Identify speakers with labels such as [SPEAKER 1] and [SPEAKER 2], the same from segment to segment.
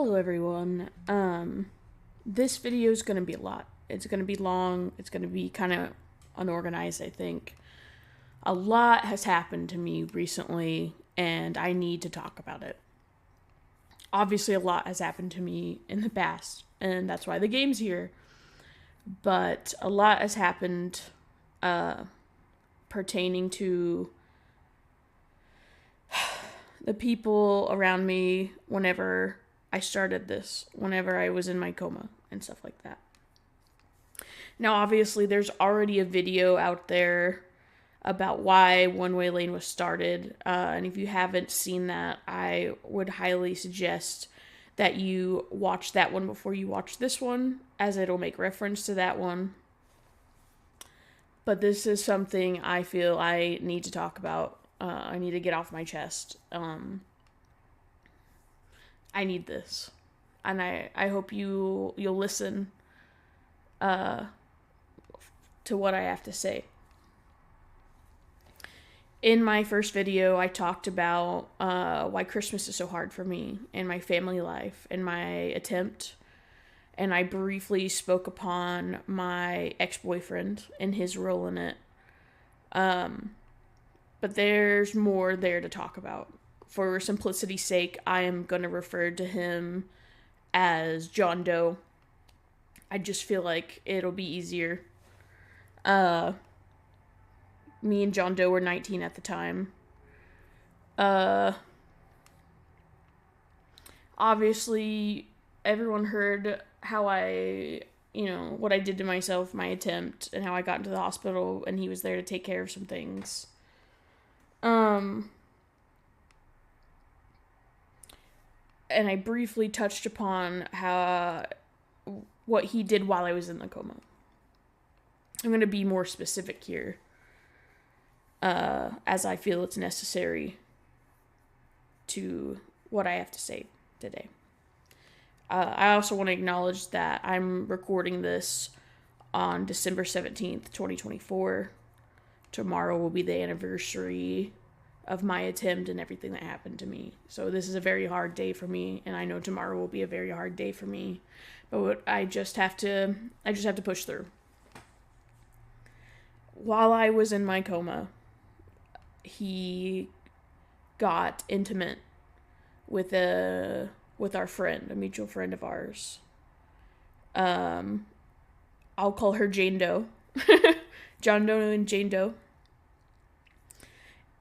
[SPEAKER 1] Hello everyone. This video is going to be a lot. It's going to be long. It's going to be kind of unorganized, I think. A lot has happened to me recently, and I need to talk about it. Obviously, a lot has happened to me in the past, and that's why the game's here. But a lot has happened pertaining to the people around me whenever I started this, whenever I was in my coma and stuff like that. Now, obviously, there's already a video out there about why One Way Lane was started. And if you haven't seen that, I would highly suggest that you watch that one before you watch this one, as it'll make reference to that one. But this is something I feel I need to talk about. I need to get off my chest. I need this. And I hope you'll listen to what I have to say. In my first video, I talked about why Christmas is so hard for me and my family life and my attempt. And I briefly spoke upon my ex-boyfriend and his role in it. But there's more there to talk about. For simplicity's sake, I am going to refer to him as John Doe. I just feel like it'll be easier. Me and John Doe were 19 at the time. Obviously, everyone heard how what I did to myself, my attempt, and how I got into the hospital, and he was there to take care of some things. And I briefly touched upon what he did while I was in the coma. I'm going to be more specific here, as I feel it's necessary to what I have to say today. I also want to acknowledge that I'm recording this on December 17th, 2024. Tomorrow will be the anniversary of my attempt and everything that happened to me. So this is a very hard day for me, and I know tomorrow will be a very hard day for me. But I just have to push through. While I was in my coma, he got intimate with our friend, a mutual friend of ours. I'll call her Jane Doe. John Doe and Jane Doe.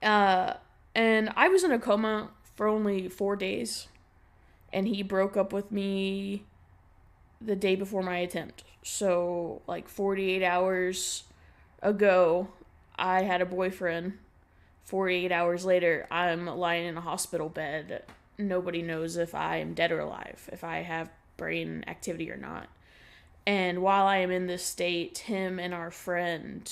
[SPEAKER 1] And I was in a coma for only 4 days, and he broke up with me the day before my attempt. So, 48 hours ago, I had a boyfriend. 48 hours later, I'm lying in a hospital bed. Nobody knows if I am dead or alive, if I have brain activity or not. And while I am in this state, him and our friend,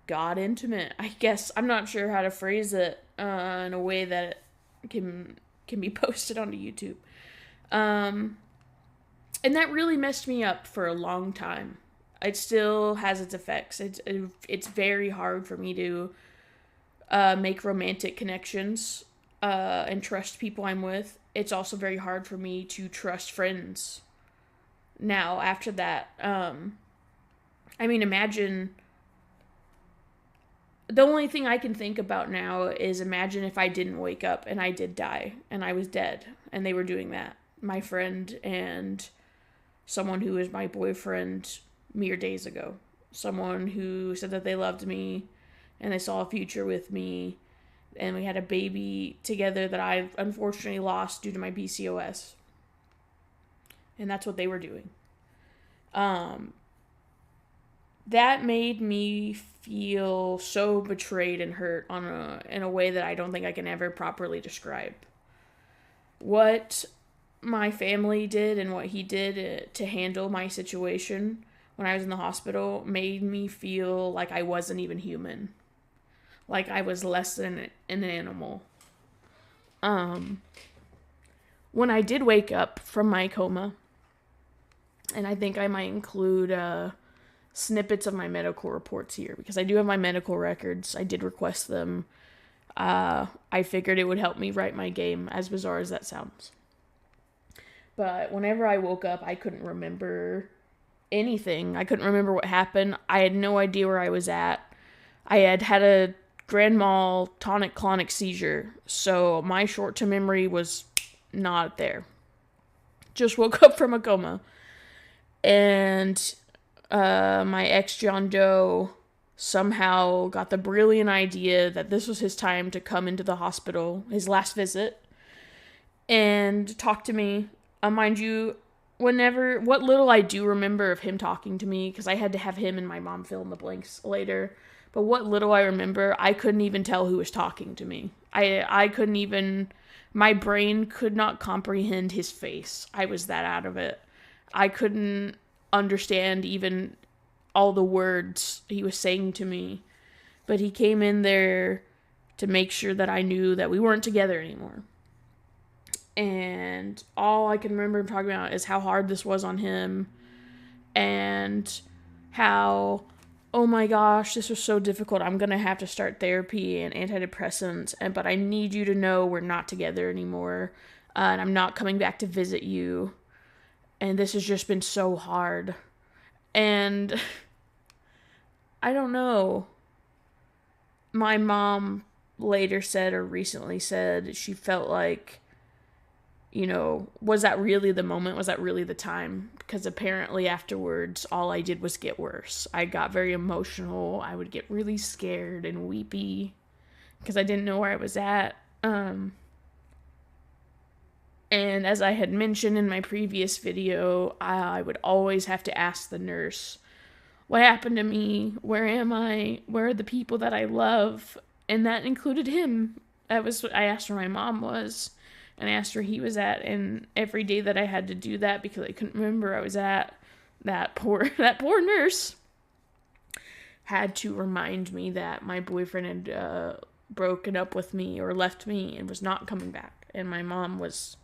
[SPEAKER 1] got intimate, I guess. I'm not sure how to phrase it in a way that it can be posted onto YouTube. And that really messed me up for a long time. It still has its effects. It's very hard for me to make romantic connections and trust people I'm with. It's also very hard for me to trust friends now after that. Imagine... The only thing I can think about now is imagine if I didn't wake up and I did die and I was dead and they were doing that. My friend and someone who was my boyfriend mere days ago. Someone who said that they loved me and they saw a future with me, and we had a baby together that I unfortunately lost due to my PCOS. And that's what they were doing. That made me feel so betrayed and hurt in a way that I don't think I can ever properly describe. What my family did and what he did to handle my situation when I was in the hospital made me feel like I wasn't even human. Like I was less than an animal. When I did wake up from my coma, and I think I might include snippets of my medical reports here, because I do have my medical records. I did request them. I figured it would help me write my game, as bizarre as that sounds. But whenever I woke up, I couldn't remember anything. I couldn't remember what happened. I had no idea where I was at. I had had a grand mal tonic-clonic seizure, so my short-term memory was not there. Just woke up from a coma. And my ex John Doe somehow got the brilliant idea that this was his time to come into the hospital, his last visit, and talk to me. Mind you, what little I do remember of him talking to me, because I had to have him and my mom fill in the blanks later, but what little I remember, I couldn't even tell who was talking to me. I couldn't even, my brain could not comprehend his face. I was that out of it. I couldn't understand even all the words he was saying to me, but he came in there to make sure that I knew that we weren't together anymore. And all I can remember him talking about is how hard this was on him, and how, oh my gosh, this was so difficult. I'm going to have to start therapy and antidepressants, but I need you to know we're not together anymore, and I'm not coming back to visit you, and this has just been so hard. And I don't know. My mom later said, or recently said, she felt like, was that really the moment? Was that really the time? Because apparently afterwards, all I did was get worse. I got very emotional. I would get really scared and weepy because I didn't know where I was at. And as I had mentioned in my previous video, I would always have to ask the nurse, what happened to me? Where am I? Where are the people that I love? And that included him. I asked where my mom was. And I asked where he was at, and every day that I had to do that because I couldn't remember where I was at, that poor nurse had to remind me that my boyfriend had broken up with me or left me and was not coming back, and my mom was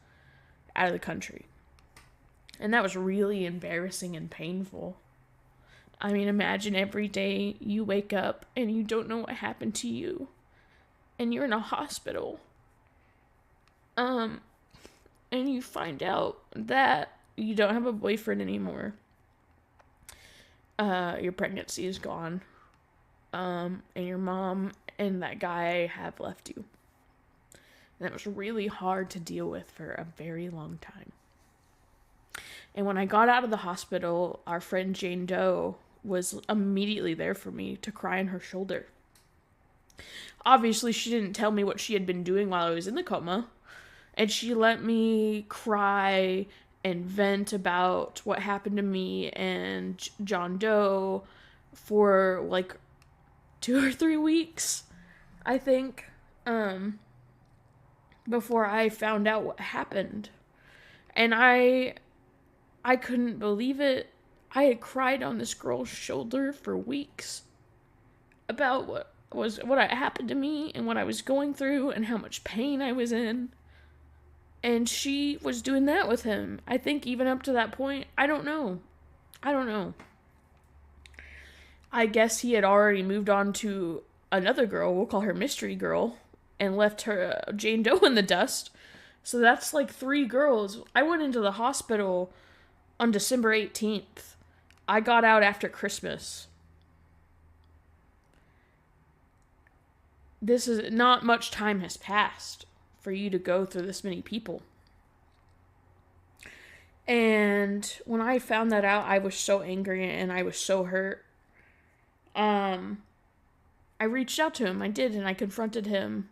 [SPEAKER 1] out of the country. And that was really embarrassing and painful. I mean, imagine every day you wake up and you don't know what happened to you, and you're in a hospital. And you find out that you don't have a boyfriend anymore. Your pregnancy is gone. And your mom and that guy have left you. And that was really hard to deal with for a very long time. And when I got out of the hospital, our friend Jane Doe was immediately there for me to cry on her shoulder. Obviously, she didn't tell me what she had been doing while I was in the coma. And she let me cry and vent about what happened to me and John Doe for like 2 or 3 weeks, I think, before I found out what happened. And I couldn't believe it. I had cried on this girl's shoulder for weeks about what had happened to me and what I was going through and how much pain I was in. And she was doing that with him. I think even up to that point, I don't know. I guess he had already moved on to another girl, we'll call her Mystery Girl, and left her, Jane Doe, in the dust. So that's like 3 girls. I went into the hospital on December 18th. I got out after Christmas. This is not much time has passed for you to go through this many people. And when I found that out, I was so angry and I was so hurt. I reached out to him. I did, and I confronted him.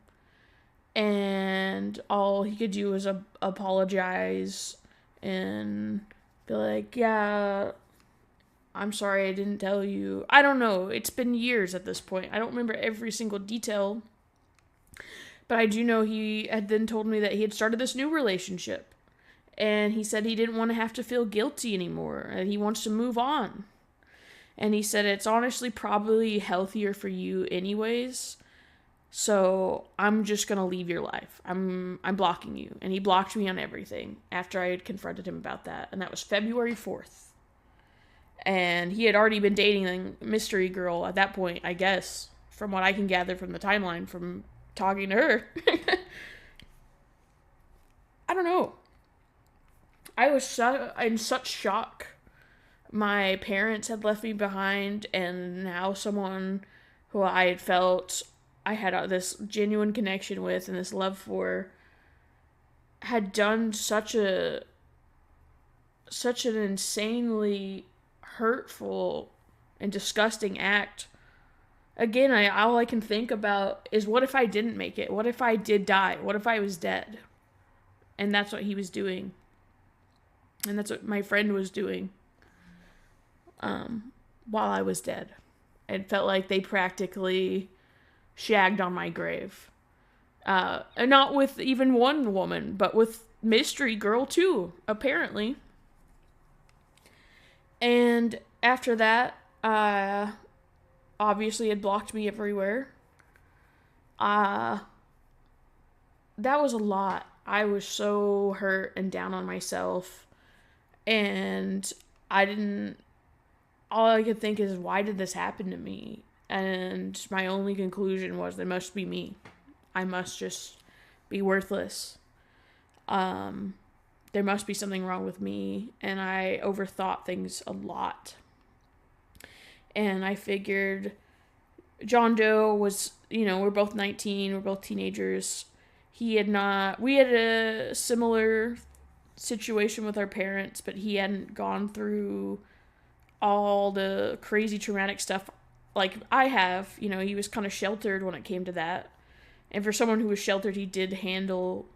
[SPEAKER 1] And all he could do was apologize and be like, yeah, I'm sorry I didn't tell you. I don't know. It's been years at this point. I don't remember every single detail. But I do know he had then told me that he had started this new relationship. And he said he didn't want to have to feel guilty anymore. And he wants to move on. And he said it's honestly probably healthier for you anyways. So I'm just going to leave your life. I'm blocking you. And he blocked me on everything after I had confronted him about that. And that was February 4th. And he had already been dating the Mystery Girl at that point, I guess, from what I can gather from the timeline from talking to her. I don't know. I was in such shock. My parents had left me behind, and now someone who I had felt I had this genuine connection with and this love for had done such an insanely hurtful and disgusting act. Again, all I can think about is, what if I didn't make it? What if I did die? What if I was dead? And that's what he was doing. And that's what my friend was doing while I was dead. It felt like they practically shagged on my grave. And not with even one woman, but with Mystery Girl too, apparently. And after that, obviously had blocked me everywhere. That was a lot. I was so hurt and down on myself. And all I could think is, why did this happen to me? And my only conclusion was, it must be me. I must just be worthless. There must be something wrong with me. And I overthought things a lot. And I figured John Doe was, we're both 19, we're both teenagers. We had a similar situation with our parents, but he hadn't gone through all the crazy traumatic stuff like I have. He was kind of sheltered when it came to that. And for someone who was sheltered, he did handle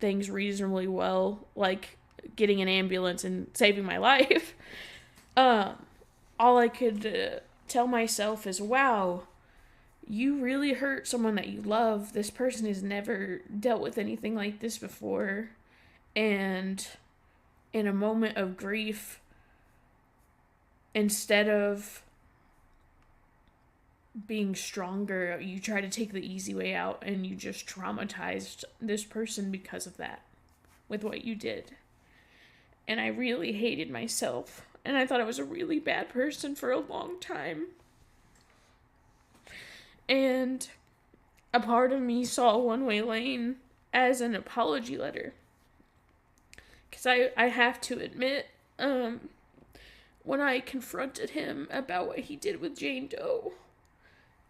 [SPEAKER 1] things reasonably well, like getting an ambulance and saving my life. All I could tell myself is, wow, you really hurt someone that you love. This person has never dealt with anything like this before. And in a moment of grief, instead of being stronger, you try to take the easy way out, and you just traumatized this person because of that, with what you did. And I really hated myself, and I thought I was a really bad person for a long time. And a part of me saw One Way Lane as an apology letter. Because I have to admit, when I confronted him about what he did with Jane Doe,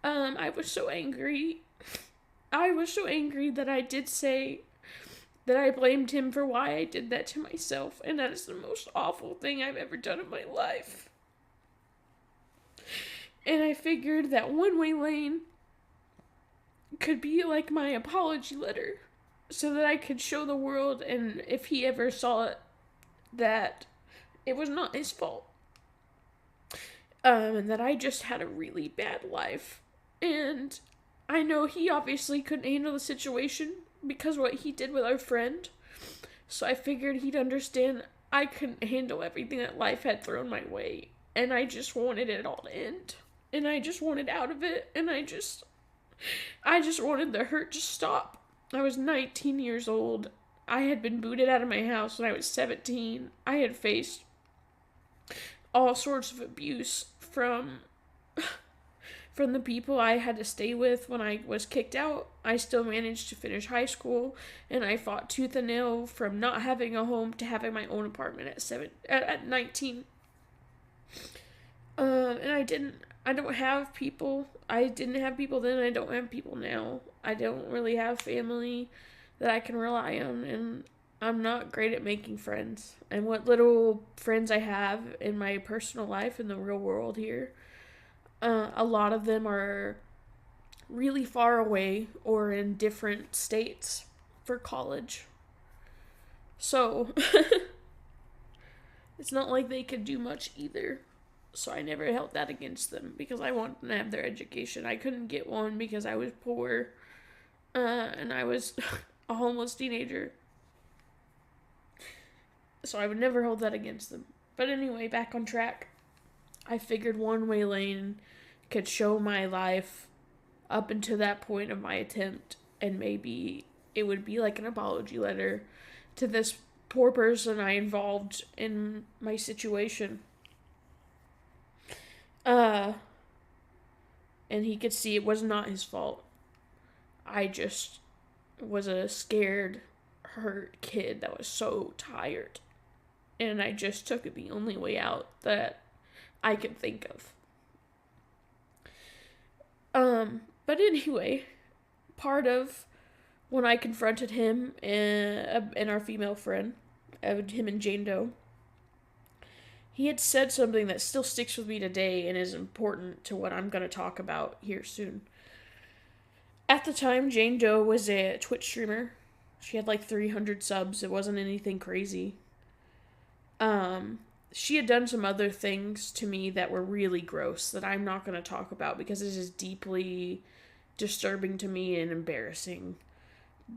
[SPEAKER 1] I was so angry. I was so angry that I did say that I blamed him for why I did that to myself. And that is the most awful thing I've ever done in my life. And I figured that One Way Lane could be like my apology letter, so that I could show the world, and if he ever saw it, that it was not his fault. And that I just had a really bad life. And I know he obviously couldn't handle the situation because of what he did with our friend. So I figured he'd understand I couldn't handle everything that life had thrown my way. And I just wanted it all to end. And I just wanted out of it. And I just wanted the hurt to stop. I was 19 years old. I had been booted out of my house when I was 17. I had faced all sorts of abuse from the people I had to stay with when I was kicked out. I still managed to finish high school, and I fought tooth and nail from not having a home to having my own apartment at 19. And I don't have people. I didn't have people then, I don't have people now. I don't really have family that I can rely on, and I'm not great at making friends. And what little friends I have in my personal life in the real world here, a lot of them are really far away or in different states for college. So, it's not like they could do much either. So I never held that against them because I wanted them to have their education. I couldn't get one because I was poor, and I was a homeless teenager. So I would never hold that against them. But anyway, back on track. I figured One Way Lane could show my life up until that point of my attempt, and maybe it would be like an apology letter to this poor person I involved in my situation. And he could see it was not his fault. I just was a scared, hurt kid that was so tired. And I just took it the only way out that I could think of. But anyway, part of when I confronted him and our female friend, him and Jane Doe, he had said something that still sticks with me today and is important to what I'm going to talk about here soon. At the time, Jane Doe was a Twitch streamer. She had like 300 subs. It wasn't anything crazy. She had done some other things to me that were really gross that I'm not going to talk about because it is deeply disturbing to me and embarrassing.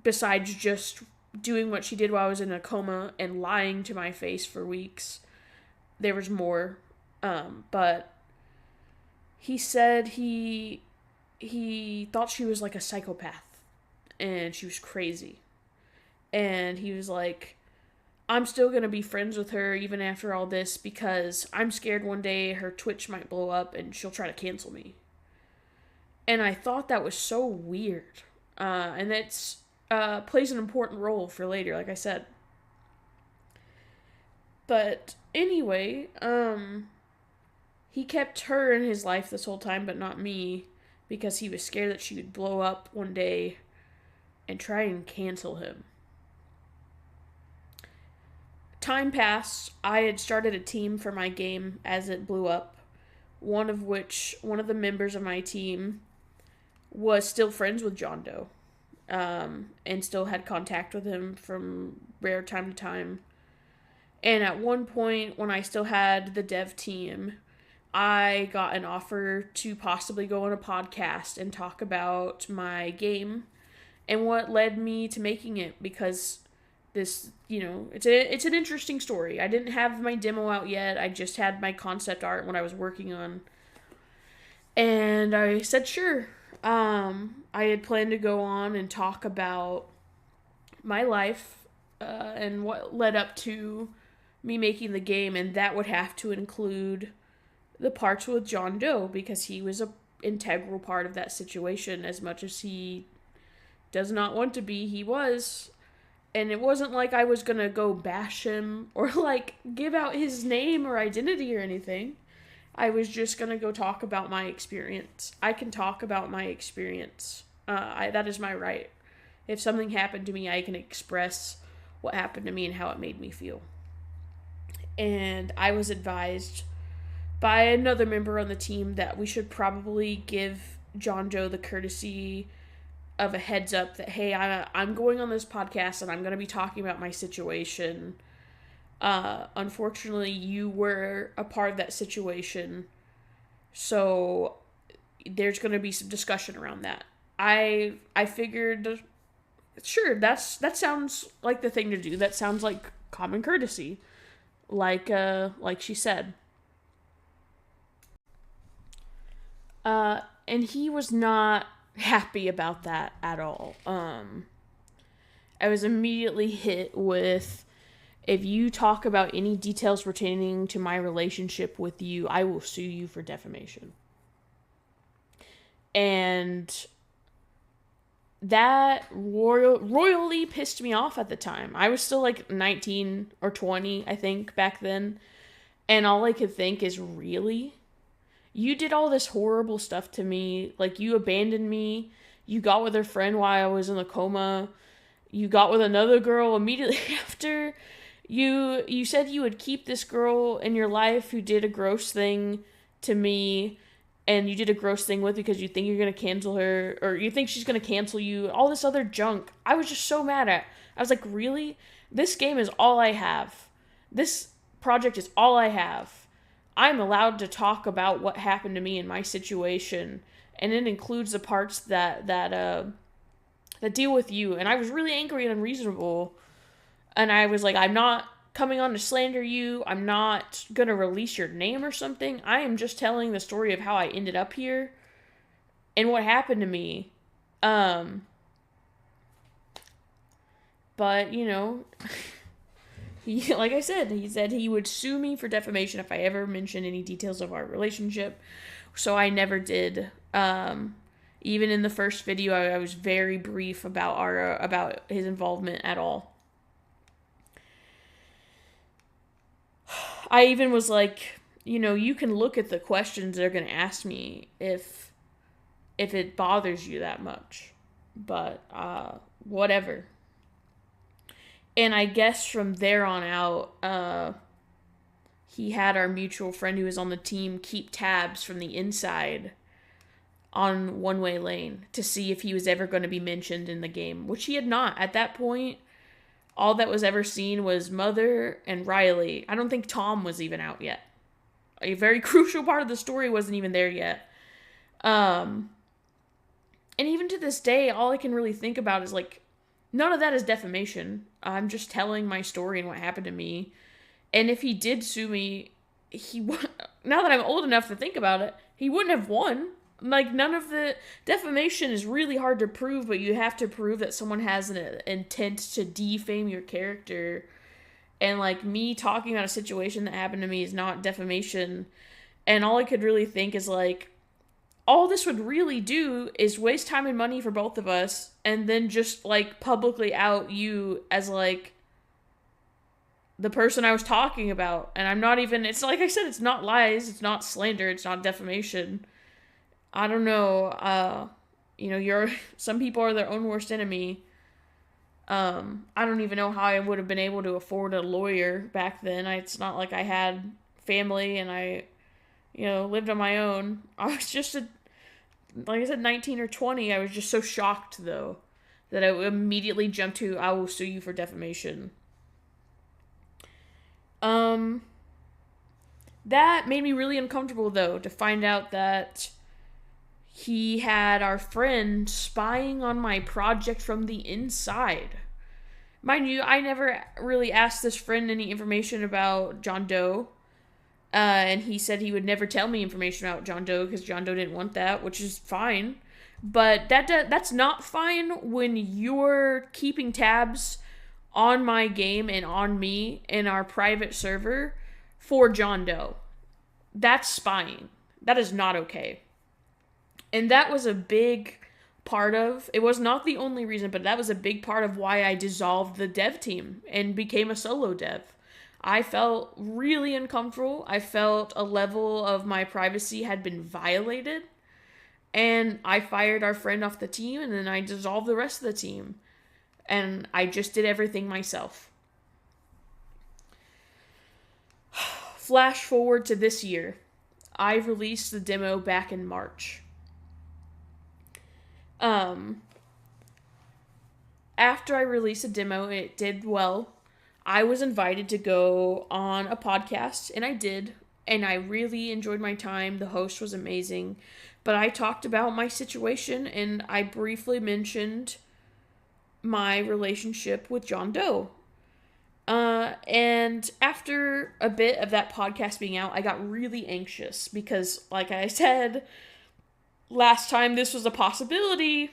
[SPEAKER 1] Besides just doing what she did while I was in a coma and lying to my face for weeks, there was more. But he said he thought she was like a psychopath and she was crazy. And he was like, I'm still going to be friends with her even after all this because I'm scared one day her Twitch might blow up and she'll try to cancel me. And I thought that was so weird. And that's plays an important role for later, like I said. But anyway, he kept her in his life this whole time, but not me, because he was scared that she would blow up one day and try and cancel him. Time passed. I had started a team for my game as it blew up, one of the members of my team was still friends with John Doe, and still had contact with him from rare time to time. And at one point, when I still had the dev team, I got an offer to possibly go on a podcast and talk about my game and what led me to making it, because this, it's an interesting story. I didn't have my demo out yet. I just had my concept art, what I was working on. And I said, sure. I had planned to go on and talk about my life and what led up to me making the game, and that would have to include the parts with John Doe, because he was an integral part of that situation. As much as he does not want to be, he was. And it wasn't like I was gonna go bash him or like give out his name or identity or anything. I was just gonna go talk about my experience. I can talk about my experience. That is my right. If something happened to me, I can express what happened to me and how it made me feel. And I was advised by another member on the team that we should probably give John Doe the courtesy of a heads up that, hey, I'm going on this podcast and I'm going to be talking about my situation. Unfortunately, you were a part of that situation, so there's going to be some discussion around that. I figured, sure, that sounds like the thing to do. That sounds like common courtesy, like she said. And he was not happy about that at all. I was immediately hit with, if you talk about any details pertaining to my relationship with you, I will sue you for defamation. And that royally pissed me off at the time. I was still like 19 or 20, I think, back then. And all I could think is, really? You did all this horrible stuff to me. Like, you abandoned me. You got with her friend while I was in a coma. You got with another girl immediately after. You said you would keep this girl in your life who did a gross thing to me, and you did a gross thing with because you think you're going to cancel her, or you think she's going to cancel you, all this other junk. I was just so mad at. I was like, really? This game is all I have. This project is all I have. I'm allowed to talk about what happened to me in my situation, and it includes the parts that deal with you. And I was really angry and unreasonable, and I was like, I'm not coming on to slander you. I'm not going to release your name or something. I am just telling the story of how I ended up here and what happened to me. But, like I said, he said he would sue me for defamation if I ever mentioned any details of our relationship. So I never did. And Even in the first video, I was very brief about his involvement at all. I even was like, you can look at the questions they're going to ask me if it bothers you that much. But whatever. And I guess from there on out, he had our mutual friend who was on the team keep tabs from the inside on One Way Lane to see if he was ever going to be mentioned in the game, which he had not. At that point, all that was ever seen was Mother and Riley. I don't think Tom was even out yet. A very crucial part of the story wasn't even there yet. And even to this day, all I can really think about is like, none of that is defamation. I'm just telling my story and what happened to me. And if he did sue me, now that I'm old enough to think about it, he wouldn't have won. Like, none of the defamation is really hard to prove, but you have to prove that someone has an intent to defame your character. And, like, me talking about a situation that happened to me is not defamation. And all I could really think is, like, all this would really do is waste time and money for both of us, and then just, like, publicly out you as, like, the person I was talking about. And I'm not even, it's like I said, it's not lies, it's not slander, it's not defamation. I don't know, some people are their own worst enemy. I don't even know how I would have been able to afford a lawyer back then. It's not like I had family and I, lived on my own. I was just, like I said, 19 or 20. I was just so shocked, though, that I immediately jumped to, I will sue you for defamation. That made me really uncomfortable, though, to find out that he had our friend spying on my project from the inside. Mind you, I never really asked this friend any information about John Doe. And he said he would never tell me information about John Doe because John Doe didn't want that, which is fine. But that's not fine when you're keeping tabs on my game and on me in our private server for John Doe. That's spying. That is not okay. And that was a big part of, it was not the only reason, but that was a big part of why I dissolved the dev team and became a solo dev. I felt really uncomfortable. I felt a level of my privacy had been violated. And I fired our friend off the team, and then I dissolved the rest of the team. And I just did everything myself. Flash forward to this year. I released the demo back in March. After I released a demo, it did well. I was invited to go on a podcast, and I did, and I really enjoyed my time. The host was amazing, but I talked about my situation, and I briefly mentioned my relationship with John Doe. And after a bit of that podcast being out, I got really anxious because, like I said, last time this was a possibility,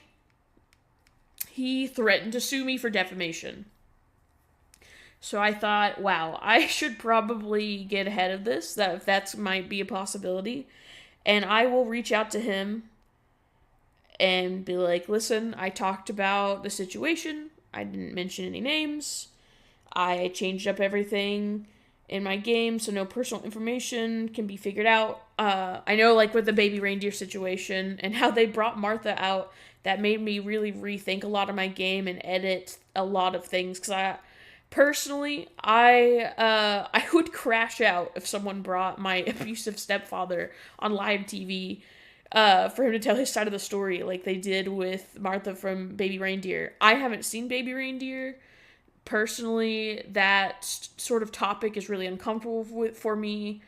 [SPEAKER 1] he threatened to sue me for defamation. So I thought, wow, I should probably get ahead of this, that might be a possibility. And I will reach out to him and be like, listen, I talked about the situation. I didn't mention any names. I changed up everything in my game so no personal information can be figured out. I know, like, with the baby reindeer situation and how they brought Martha out, that made me really rethink a lot of my game and edit a lot of things. Because I would crash out if someone brought my abusive stepfather on live TV for him to tell his side of the story, like they did with Martha from Baby Reindeer. I haven't seen Baby Reindeer. Personally, that sort of topic is really uncomfortable for me.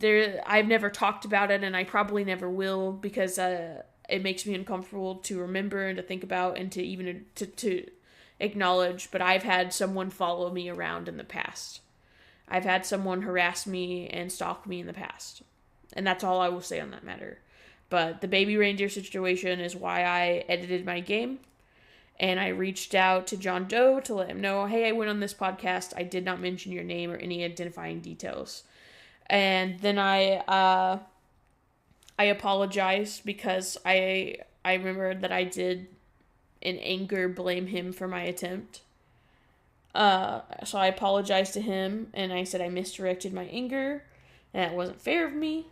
[SPEAKER 1] I've never talked about it, and I probably never will, because it makes me uncomfortable to remember and to think about and to even to acknowledge. But I've had someone follow me around in the past. I've had someone harass me and stalk me in the past. And that's all I will say on that matter. But the baby reindeer situation is why I edited my game. And I reached out to John Doe to let him know, hey, I went on this podcast. I did not mention your name or any identifying details. And then I apologized because I I remember that I did, in anger, blame him for my attempt. So I apologized to him, and I said I misdirected my anger, and it wasn't fair of me,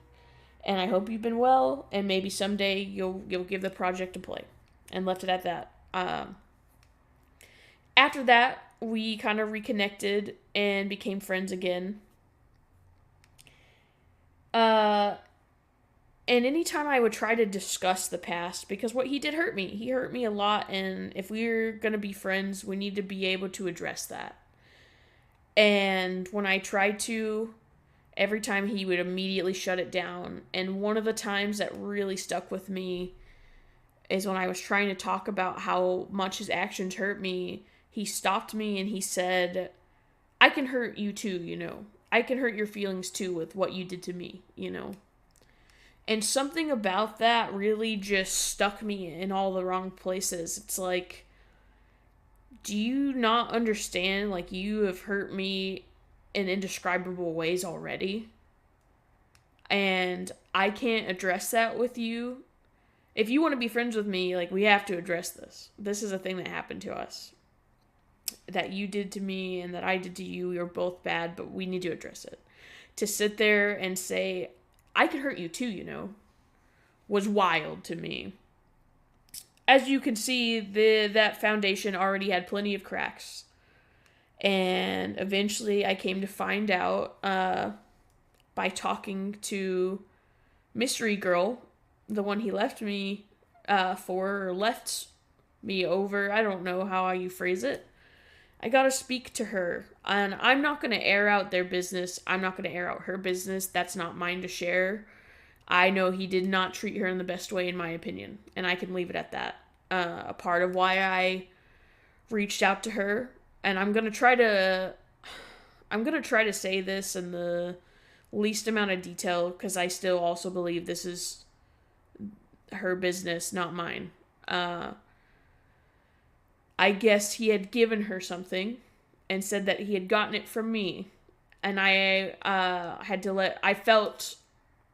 [SPEAKER 1] and I hope you've been well, and maybe someday you'll give the project a play, and left it at that. After that, we kind of reconnected and became friends again. And anytime I would try to discuss the past, because what he did hurt me. He hurt me a lot, and if we're going to be friends, we need to be able to address that. And when I tried to, every time he would immediately shut it down. And one of the times that really stuck with me is when I was trying to talk about how much his actions hurt me. He stopped me and he said, I can hurt you too, you know. I can hurt your feelings too with what you did to me, you know. And something about that really just stuck me in all the wrong places. It's like, do you not understand, like, you have hurt me in indescribable ways already? And I can't address that with you. If you want to be friends with me, like, we have to address this. This is a thing that happened to us. That you did to me and that I did to you. You're both bad, but we need to address it. To sit there and say, I could hurt you too, you know, was wild to me. As you can see, that foundation already had plenty of cracks. And eventually I came to find out by talking to Mystery Girl, the one he left me for, or left me over. I don't know how you phrase it. I gotta speak to her, and I'm not gonna air out their business. I'm not gonna air out her business. That's not mine to share. I know he did not treat her in the best way, in my opinion, and I can leave it at that. A part of why I reached out to her, and I'm gonna try to say this in the least amount of detail, because I still also believe this is her business, not mine. I guess he had given her something and said that he had gotten it from me. And I I felt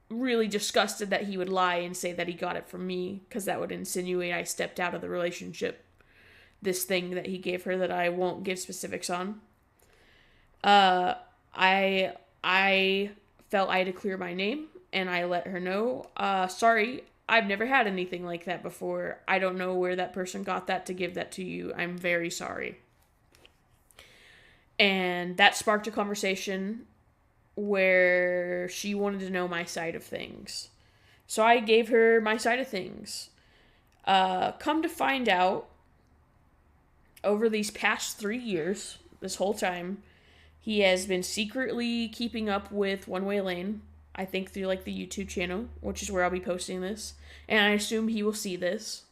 [SPEAKER 1] really disgusted that he would lie and say that he got it from me, because that would insinuate I stepped out of the relationship. This thing that he gave her that I won't give specifics on. I felt I had to clear my name, and I let her know, sorry, I've never had anything like that before. I don't know where that person got that to give that to you. I'm very sorry. And that sparked a conversation where she wanted to know my side of things. So I gave her my side of things. Come to find out, over these past 3 years, this whole time, he has been secretly keeping up with One Way Lane. I think through, like, the YouTube channel, which is where I'll be posting this. And I assume he will see this.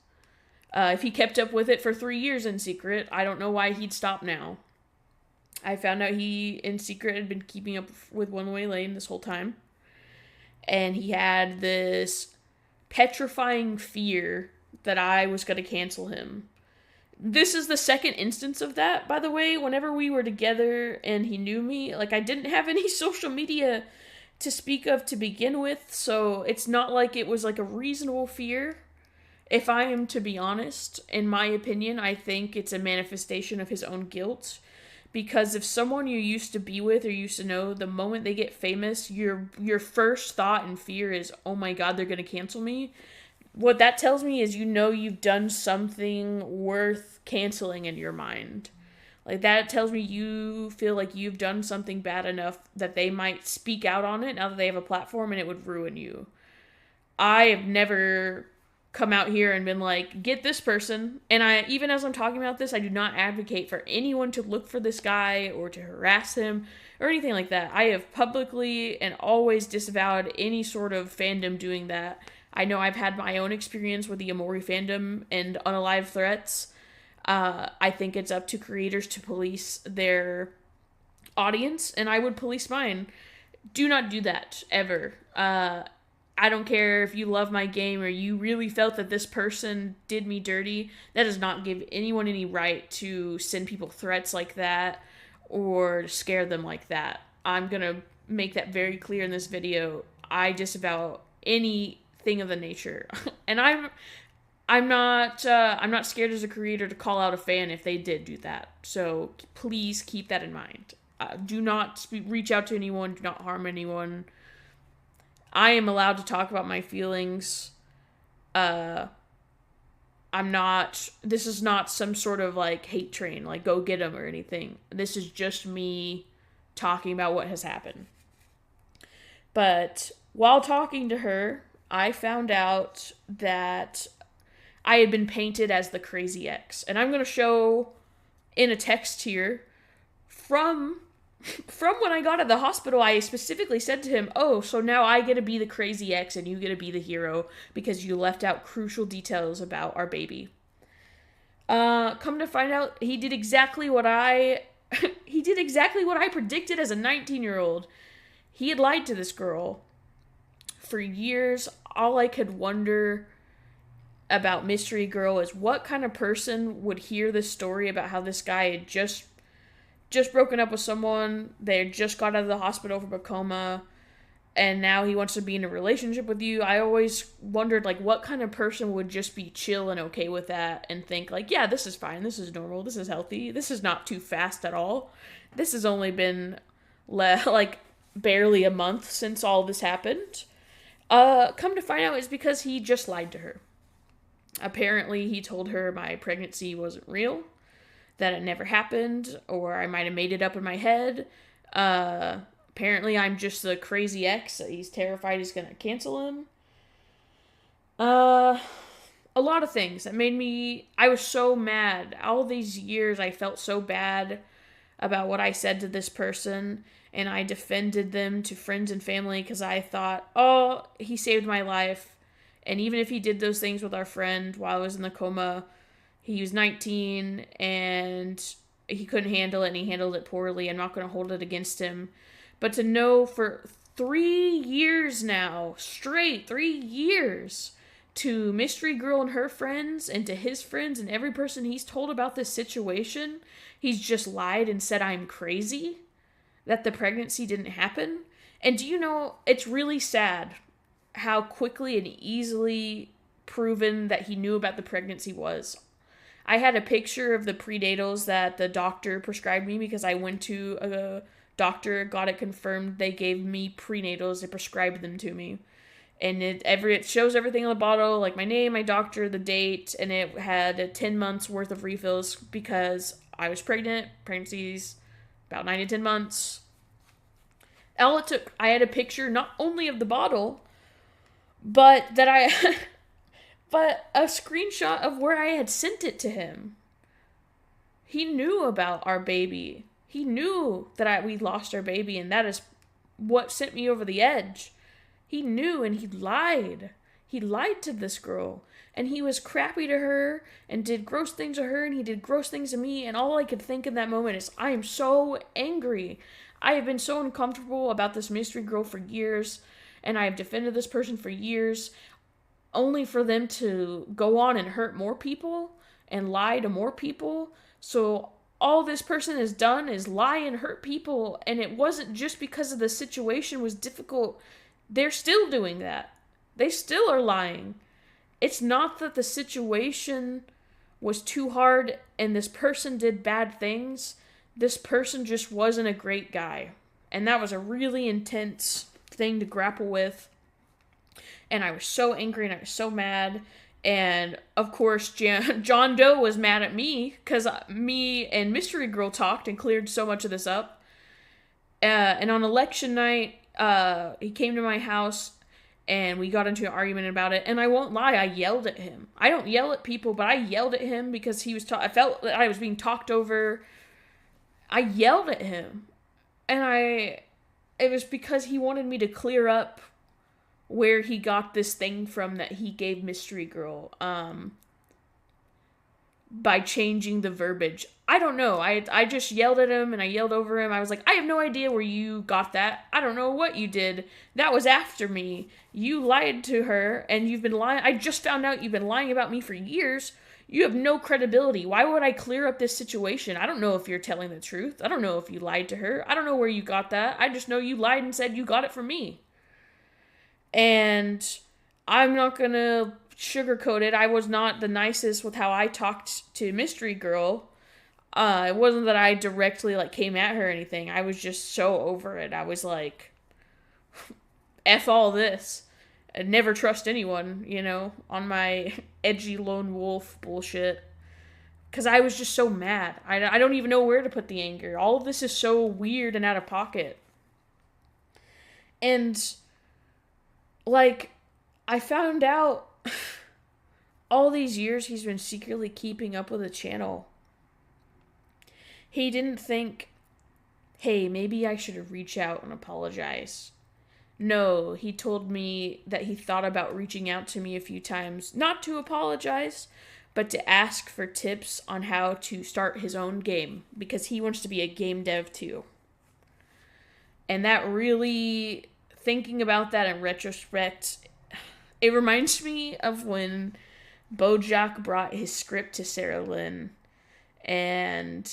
[SPEAKER 1] If he kept up with it for 3 years in secret, I don't know why he'd stop now. I found out he, in secret, had been keeping up with One Way Lane this whole time. And he had this petrifying fear that I was going to cancel him. This is the second instance of that, by the way. Whenever we were together and he knew me, like, I didn't have any social media to speak of to begin with, so it's not like it was like a reasonable fear. If I am to be honest, in my opinion, I think it's a manifestation of his own guilt. Because if someone you used to be with or used to know, the moment they get famous, your first thought and fear is, oh my god, they're gonna cancel me. What that tells me is, you know, you've done something worth canceling in your mind. Like, that tells me you feel like you've done something bad enough that they might speak out on it now that they have a platform, and it would ruin you. I have never come out here and been like, get this person. And even as I'm talking about this, I do not advocate for anyone to look for this guy or to harass him or anything like that. I have publicly and always disavowed any sort of fandom doing that. I know I've had my own experience with the Amori fandom and unalive threats. I think it's up to creators to police their audience, and I would police mine. Do not do that, ever. I don't care if you love my game or you really felt that this person did me dirty. That does not give anyone any right to send people threats like that or scare them like that. I'm going to make that very clear in this video. I disavow anything of the nature. And I'm not scared as a creator to call out a fan if they did do that. So please keep that in mind. Do not reach out to anyone. Do not harm anyone. I am allowed to talk about my feelings. This is not some sort of like hate train, like go get them or anything. This is just me talking about what has happened. But while talking to her, I found out that I had been painted as the crazy ex. And I'm going to show in a text here from when I got at the hospital. I specifically said to him, "Oh, so now I get to be the crazy ex and you get to be the hero because you left out crucial details about our baby." Come to find out, he did exactly what I predicted as a 19-year-old. He had lied to this girl for years. All I could wonder about Mystery Girl is what kind of person would hear this story about how this guy had just broken up with someone, they had just got out of the hospital from a coma, and now he wants to be in a relationship with you. I always wondered, like, what kind of person would just be chill and okay with that and think, like, yeah, this is fine, this is normal, this is healthy, this is not too fast at all. This has only been, like, barely a month since all this happened. Come to find out it's because he just lied to her. Apparently, he told her my pregnancy wasn't real, that it never happened, or I might have made it up in my head. Apparently, I'm just the crazy ex that he's terrified he's going to cancel him. A lot of things that made me... I was so mad. All these years, I felt so bad about what I said to this person, and I defended them to friends and family because I thought, oh, he saved my life. And even if he did those things with our friend while I was in the coma, he was 19 and he couldn't handle it and he handled it poorly. I'm not going to hold it against him. But to know for 3 years now, straight 3 years, to Mystery Girl and her friends and to his friends and every person he's told about this situation, he's just lied and said I'm crazy, that the pregnancy didn't happen. And do you know, it's really sad how quickly and easily proven that he knew about the pregnancy was. I had a picture of the prenatals that the doctor prescribed me because I went to a doctor, got it confirmed. They gave me prenatals. They prescribed them to me. And it shows everything on the bottle, like my name, my doctor, the date, and it had 10 months worth of refills because I was pregnant. Pregnancies, about 9 to 10 months. All it took, I had a picture not only of the bottle, but a screenshot of where I had sent it to him. He knew about our baby. He knew that we lost our baby, and that is what sent me over the edge. He knew, and he lied. He lied to this girl, and he was crappy to her, and did gross things to her, and he did gross things to me, and all I could think in that moment is, I am so angry. I have been so uncomfortable about this Mystery Girl for years, and I have defended this person for years, only for them to go on and hurt more people and lie to more people. So all this person has done is lie and hurt people, and it wasn't just because of the situation was difficult. They're still doing that. They still are lying. It's not that the situation was too hard and this person did bad things. This person just wasn't a great guy. And that was a really intense thing to grapple with. And I was so angry and I was so mad. And of course, John Doe was mad at me because me and Mystery Girl talked and cleared so much of this up. And on election night, he came to my house and we got into an argument about it. And I won't lie, I yelled at him. I don't yell at people, but I yelled at him because he was I felt that I was being talked over. I yelled at him. And it was because he wanted me to clear up where he got this thing from that he gave Mystery Girl, by changing the verbiage. I don't know. I just yelled at him and I yelled over him. I was like, I have no idea where you got that. I don't know what you did. That was after me. You lied to her and you've been lying. I just found out you've been lying about me for years. You have no credibility. Why would I clear up this situation? I don't know if you're telling the truth. I don't know if you lied to her. I don't know where you got that. I just know you lied and said you got it from me. And I'm not gonna sugarcoat it. I was not the nicest with how I talked to Mystery Girl. It wasn't that I directly, like, came at her or anything. I was just so over it. I was like, F all this. I'd never trust anyone, on my edgy lone wolf bullshit. Because I was just so mad. I don't even know where to put the anger. All of this is so weird and out of pocket. And, like, I found out all these years he's been secretly keeping up with the channel. He didn't think, hey, maybe I should reach out and apologize. No, he told me that he thought about reaching out to me a few times, not to apologize, but to ask for tips on how to start his own game, because he wants to be a game dev too. And that really, thinking about that in retrospect, it reminds me of when Bojack brought his script to Sarah Lynn, and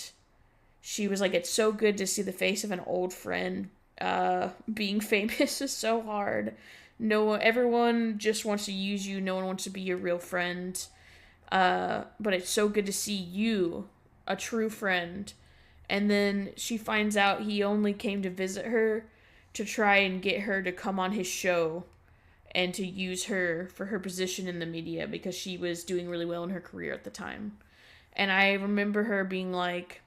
[SPEAKER 1] she was like, it's so good to see the face of an old friend. Being famous is so hard. Everyone just wants to use you. No one wants to be your real friend. But it's so good to see you, a true friend. And then she finds out he only came to visit her to try and get her to come on his show and to use her for her position in the media because she was doing really well in her career at the time. And I remember her being like,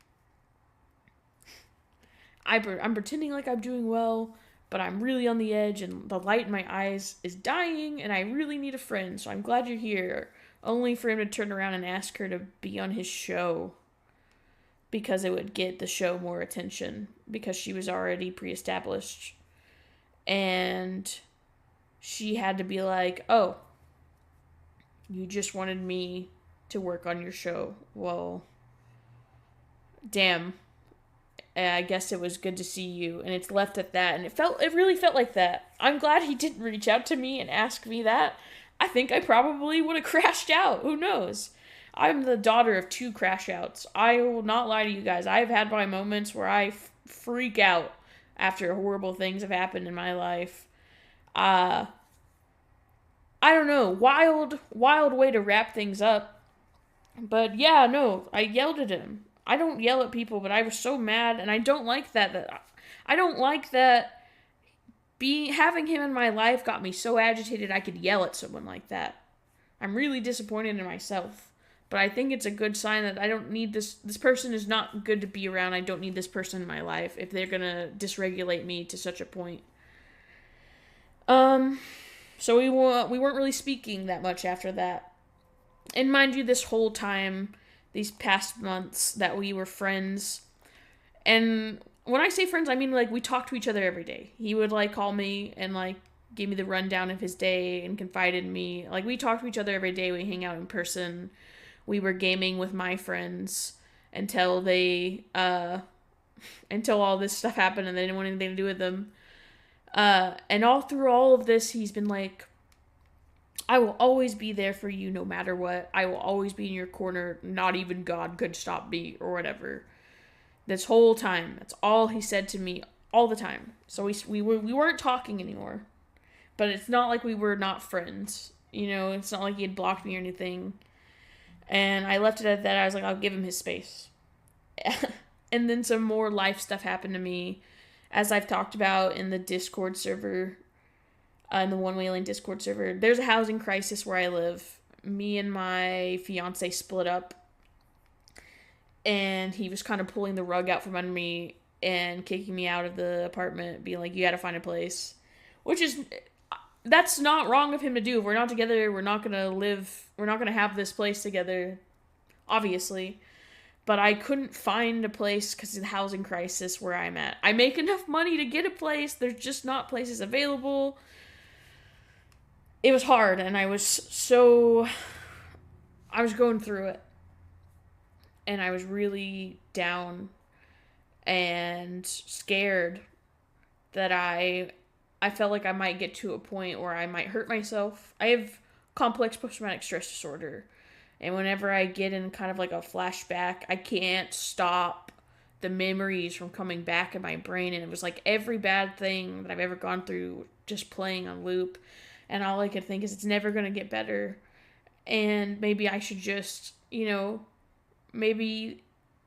[SPEAKER 1] I'm pretending like I'm doing well, but I'm really on the edge and the light in my eyes is dying and I really need a friend, so I'm glad you're here. Only for him to turn around and ask her to be on his show because it would get the show more attention because she was already pre-established. And she had to be like, oh, you just wanted me to work on your show. Well, damn. I guess it was good to see you, and it's left at that, and it really felt like that. I'm glad he didn't reach out to me and ask me that. I think I probably would have crashed out. Who knows? I'm the daughter of 2 crash outs. I will not lie to you guys. I've had my moments where I freak out after horrible things have happened in my life. I don't know. Wild way to wrap things up. But yeah, no, I yelled at him. I don't yell at people, but I was so mad, and I don't like that. I don't like that having him in my life got me so agitated I could yell at someone like that. I'm really disappointed in myself, but I think it's a good sign that I don't need this person is not good to be around. I don't need this person in my life if they're gonna dysregulate me to such a point. So we weren't really speaking that much after that. And mind you, this whole time, these past months that we were friends, and when I say friends, I mean, like, we talk to each other every day. He would, like, call me and, like, give me the rundown of his day and confide in me. Like, we talk to each other every day. We hang out in person. We were gaming with my friends until all this stuff happened and they didn't want anything to do with them. And all through all of this, he's been like, I will always be there for you no matter what. I will always be in your corner. Not even God could stop me or whatever. This whole time. That's all he said to me all the time. So we weren't talking anymore. But it's not like we were not friends. It's not like he had blocked me or anything. And I left it at that. I was like, I'll give him his space. And then some more life stuff happened to me. As I've talked about in the Discord server, in the One Way Lane Discord server, there's a housing crisis where I live. Me and my fiance split up. And he was kind of pulling the rug out from under me and kicking me out of the apartment, being like, you gotta find a place. That's not wrong of him to do. If we're not together, we're not gonna have this place together, obviously. But I couldn't find a place because of the housing crisis where I'm at. I make enough money to get a place, there's just not places available. It was hard, and I was going through it. And I was really down and scared that I felt like I might get to a point where I might hurt myself. I have complex post-traumatic stress disorder. And whenever I get in kind of like a flashback, I can't stop the memories from coming back in my brain. And it was like every bad thing that I've ever gone through just playing on loop. And all I could think is it's never going to get better. And maybe I should just, maybe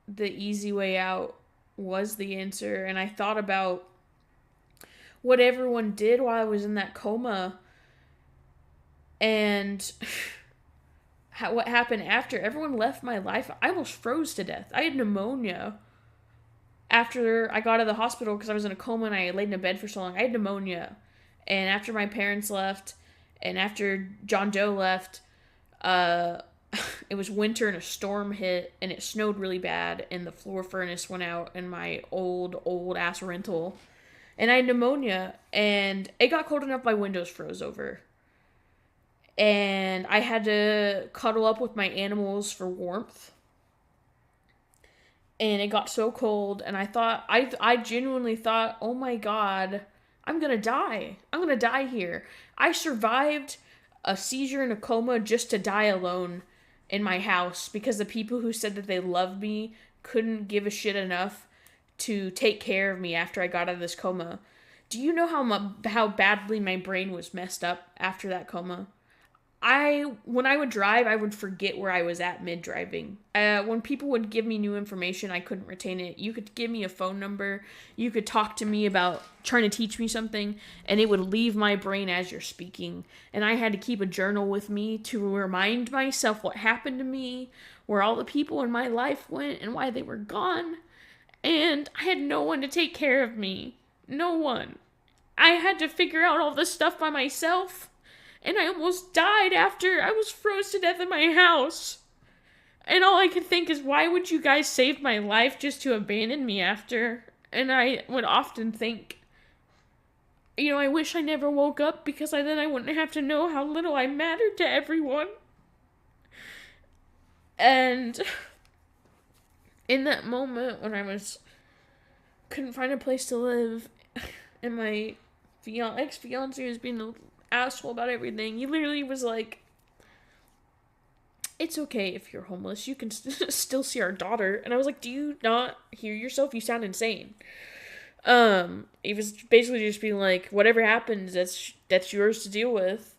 [SPEAKER 1] the easy way out was the answer. And I thought about what everyone did while I was in that coma, and what happened after. Everyone left my life. I almost froze to death. I had pneumonia after I got out of the hospital because I was in a coma and I laid in a bed for so long. I had pneumonia. And after my parents left, and after John Doe left, it was winter and a storm hit, and it snowed really bad, and the floor furnace went out in my old ass rental. And I had pneumonia, and it got cold enough my windows froze over. And I had to cuddle up with my animals for warmth. And it got so cold, and I genuinely thought, oh my god, I'm gonna die. I'm gonna die here. I survived a seizure and a coma just to die alone in my house because the people who said that they loved me couldn't give a shit enough to take care of me after I got out of this coma. Do you know how badly my brain was messed up after that coma? When I would drive, I would forget where I was at mid-driving. When people would give me new information, I couldn't retain it. You could give me a phone number, you could talk to me about trying to teach me something, and it would leave my brain as you're speaking. And I had to keep a journal with me to remind myself what happened to me, where all the people in my life went, and why they were gone. And I had no one to take care of me. No one. I had to figure out all this stuff by myself. And I almost died after I was froze to death in my house. And all I could think is, why would you guys save my life just to abandon me after? And I would often think, I wish I never woke up because then I wouldn't have to know how little I mattered to everyone. And in that moment when I couldn't find a place to live, and my ex-fiance was being an asshole about everything, he literally was like, it's okay if you're homeless, you can still see our daughter. And I was like, do you not hear yourself? You sound insane. He was basically just being like, whatever happens, that's yours to deal with.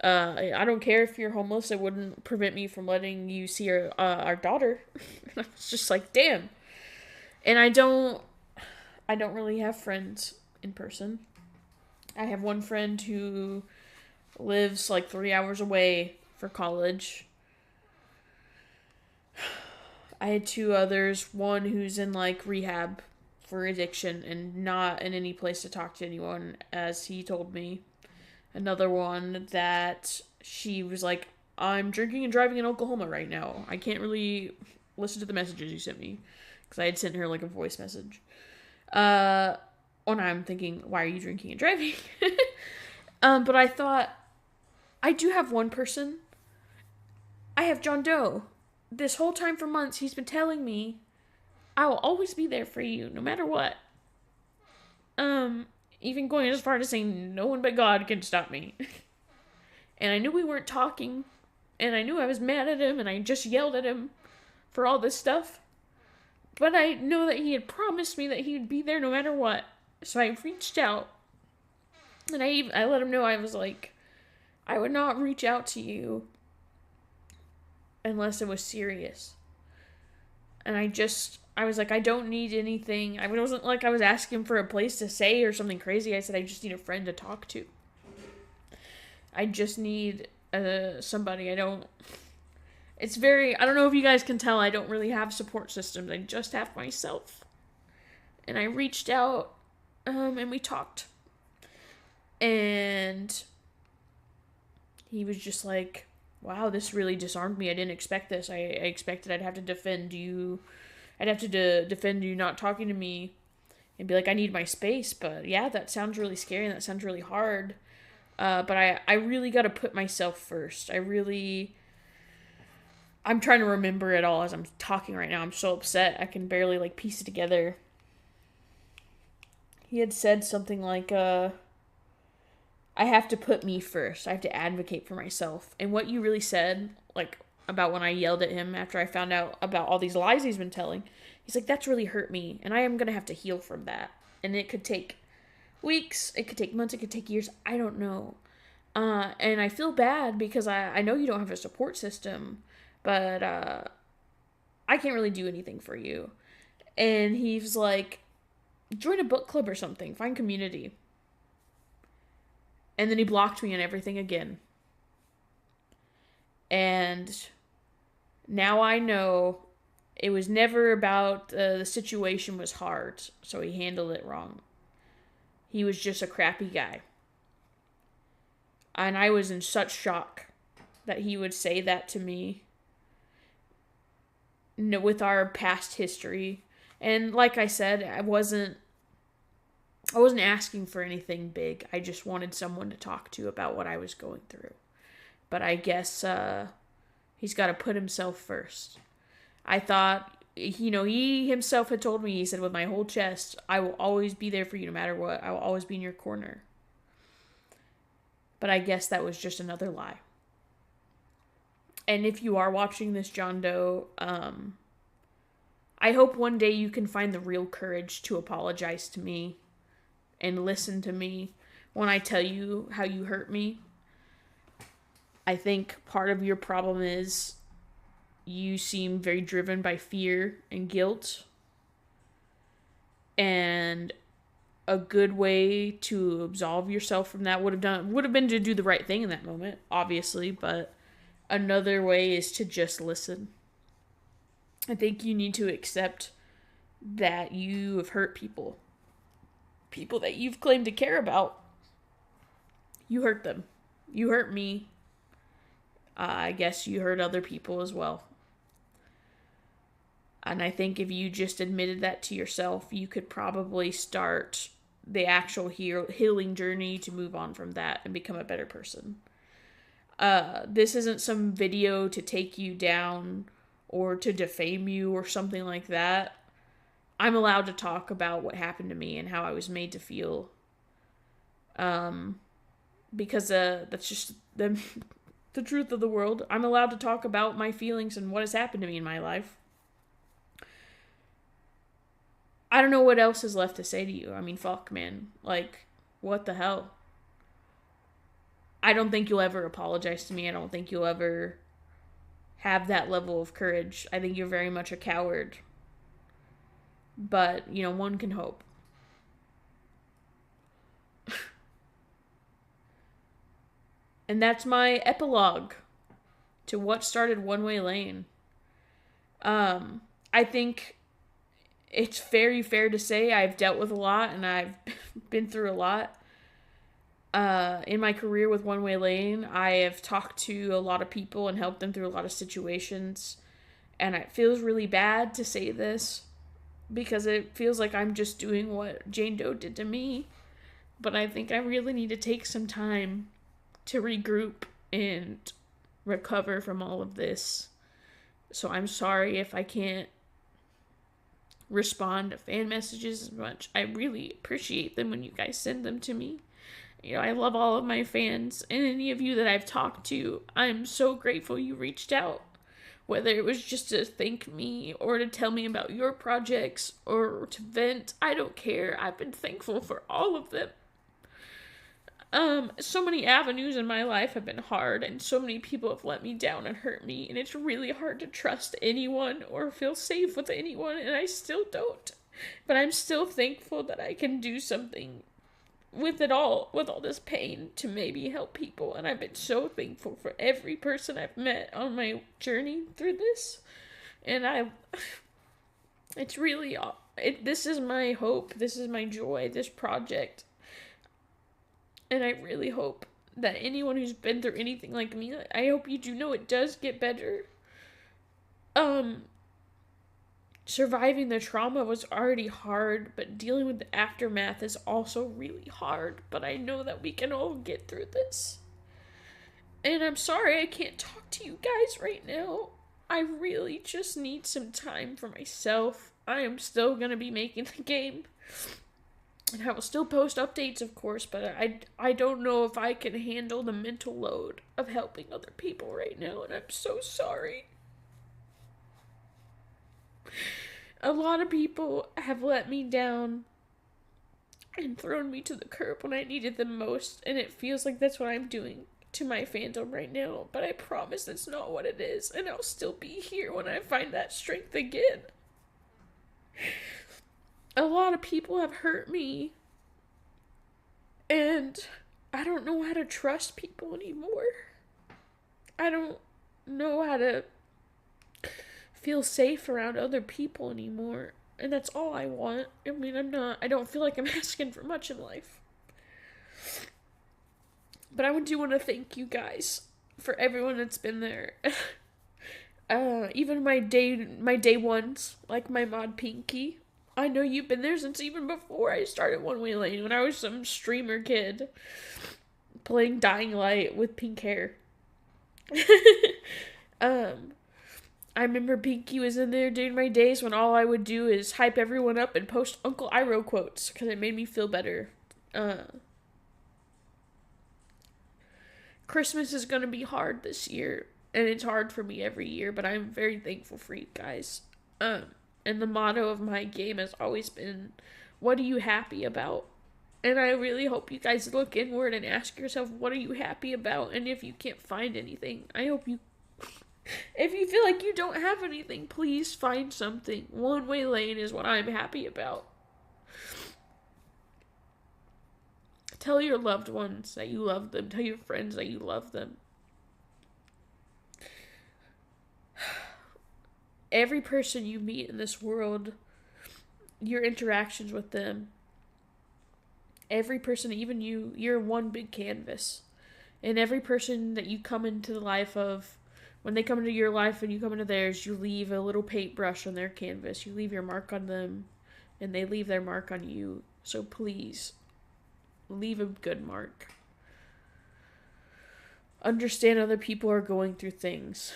[SPEAKER 1] I don't care if you're homeless, it wouldn't prevent me from letting you see our daughter. And I was just like, damn. And I don't really have friends in person. I have one friend who lives like 3 hours away for college. I had two others, one who's in like rehab for addiction and not in any place to talk to anyone, as he told me. Another one that she was like, I'm drinking and driving in Oklahoma right now. I can't really listen to the messages you sent me, because I had sent her like a voice message. And I'm thinking, why are you drinking and driving? But I thought, I do have one person. I have John Doe. This whole time for months, he's been telling me, I will always be there for you, no matter what. Even going as far to saying, no one but God can stop me. And I knew we weren't talking, and I knew I was mad at him, and I just yelled at him for all this stuff. But I know that he had promised me that he would be there no matter what. So I reached out, and I let him know, I was like, I would not reach out to you unless it was serious. And I was like, I don't need anything. I wasn't like I was asking for a place to stay or something crazy. I said, I just need a friend to talk to. I just need somebody. I don't know if you guys can tell, I don't really have support systems. I just have myself. And I reached out, and we talked. And he was just like, wow, this really disarmed me. I didn't expect this. I expected I'd have to defend you. I'd have to defend you not talking to me and be like, I need my space. But yeah, that sounds really scary and that sounds really hard. But I really got to put myself first. I'm trying to remember it all as I'm talking right now. I'm so upset. I can barely like piece it together. He had said something like, I have to put me first. I have to advocate for myself. And what you really said, like, about when I yelled at him after I found out about all these lies he's been telling, he's like, that's really hurt me, and I am going to have to heal from that. And it could take weeks, it could take months, it could take years, I don't know. And I feel bad because I know you don't have a support system, but I can't really do anything for you. And he's like, join a book club or something, find community. And then he blocked me and everything again. And now I know it was never about the situation was hard, so he handled it wrong. He was just a crappy guy. And I was in such shock that he would say that to me with our past history. And like I said, I wasn't asking for anything big. I just wanted someone to talk to about what I was going through. But I guess he's got to put himself first. I thought, he himself had told me, he said, with my whole chest, I will always be there for you no matter what. I will always be in your corner. But I guess that was just another lie. And if you are watching this, John Doe, I hope one day you can find the real courage to apologize to me and listen to me when I tell you how you hurt me. I think part of your problem is you seem very driven by fear and guilt. And a good way to absolve yourself from that would have been to do the right thing in that moment, obviously, but another way is to just listen. I think you need to accept that you have hurt people that you've claimed to care about. You hurt them. You hurt me. I guess you hurt other people as well. And I think if you just admitted that to yourself, you could probably start the actual healing journey to move on from that and become a better person. This isn't some video to take you down or to defame you or something like that. I'm allowed to talk about what happened to me and how I was made to feel. Because that's just the truth of the world. I'm allowed to talk about my feelings and what has happened to me in my life. I don't know what else is left to say to you. I mean, fuck, man. Like, what the hell? I don't think you'll ever apologize to me. I don't think you'll ever have that level of courage. I think you're very much a coward. But, one can hope. And that's my epilogue to what started One Way Lane. I think it's very fair to say I've dealt with a lot and I've been through a lot. In my career with One Way Lane, I have talked to a lot of people and helped them through a lot of situations. And it feels really bad to say this because it feels like I'm just doing what Jane Doe did to me. But I think I really need to take some time to regroup and recover from all of this. So I'm sorry if I can't respond to fan messages as much. I really appreciate them when you guys send them to me. I love all of my fans, and any of you that I've talked to, I'm so grateful you reached out. Whether it was just to thank me, or to tell me about your projects, or to vent, I don't care. I've been thankful for all of them. So many avenues in my life have been hard, and so many people have let me down and hurt me, and it's really hard to trust anyone or feel safe with anyone, and I still don't. But I'm still thankful that I can do something with all this pain to maybe help people, and I've been so thankful for every person I've met on my journey through this, and this is my hope, this is my joy, this project, and I really hope that anyone who's been through anything like me, I hope you do know it does get better. Surviving the trauma was already hard, but dealing with the aftermath is also really hard. But I know that we can all get through this. And I'm sorry I can't talk to you guys right now. I really just need some time for myself. I am still going to be making the game. And I will still post updates, of course, but I don't know if I can handle the mental load of helping other people right now, and I'm so sorry. A lot of people have let me down. and thrown me to the curb when I needed them most, and it feels like that's what I'm doing to my fandom right now, but I promise that's not what it is, and I'll still be here when I find that strength again. A lot of people have hurt me, and I don't know how to trust people anymore. I don't know how to feel safe around other people anymore. And that's all I want. I mean, I don't feel like I'm asking for much in life. But I do want to thank you guys for everyone that's been there. Even my day ones, like my mod Pinky. I know you've been there since even before I started One Way Lane, when I was some streamer kid playing Dying Light with pink hair. I remember Pinky was in there during my days when all I would do is hype everyone up and post Uncle Iroh quotes because it made me feel better. Christmas is going to be hard this year, and it's hard for me every year, but I'm very thankful for you guys. And the motto of my game has always been, what are you happy about? And I really hope you guys look inward and ask yourself, what are you happy about? And if you can't find anything, I hope you... If you feel like you don't have anything, please find something. One Way Lane is what I'm happy about. Tell your loved ones that you love them. Tell your friends that you love them. Every person you meet in this world, your interactions with them, every person, even you, you're one big canvas. And every person that you come into the life of, when they come into your life and you come into theirs, you leave a little paintbrush on their canvas. You leave your mark on them, and they leave their mark on you. So please, leave a good mark. Understand other people are going through things.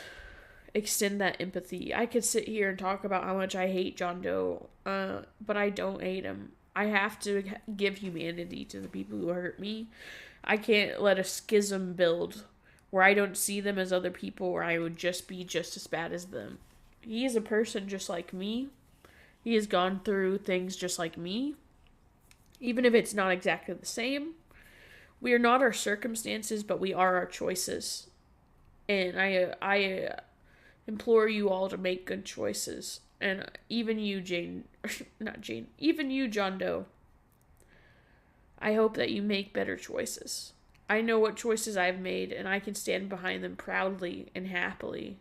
[SPEAKER 1] Extend that empathy. I could sit here and talk about how much I hate John Doe, but I don't hate him. I have to give humanity to the people who hurt me. I can't let a schism build where I don't see them as other people, or I would just be just as bad as them. He is a person just like me. He has gone through things just like me. Even if it's not exactly the same. We are not our circumstances, but we are our choices. And I implore you all to make good choices. And even you, even you, John Doe. I hope that you make better choices. I know what choices I've made, and I can stand behind them proudly and happily.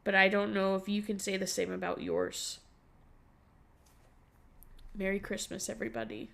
[SPEAKER 1] But I don't know if you can say the same about yours. Merry Christmas, everybody.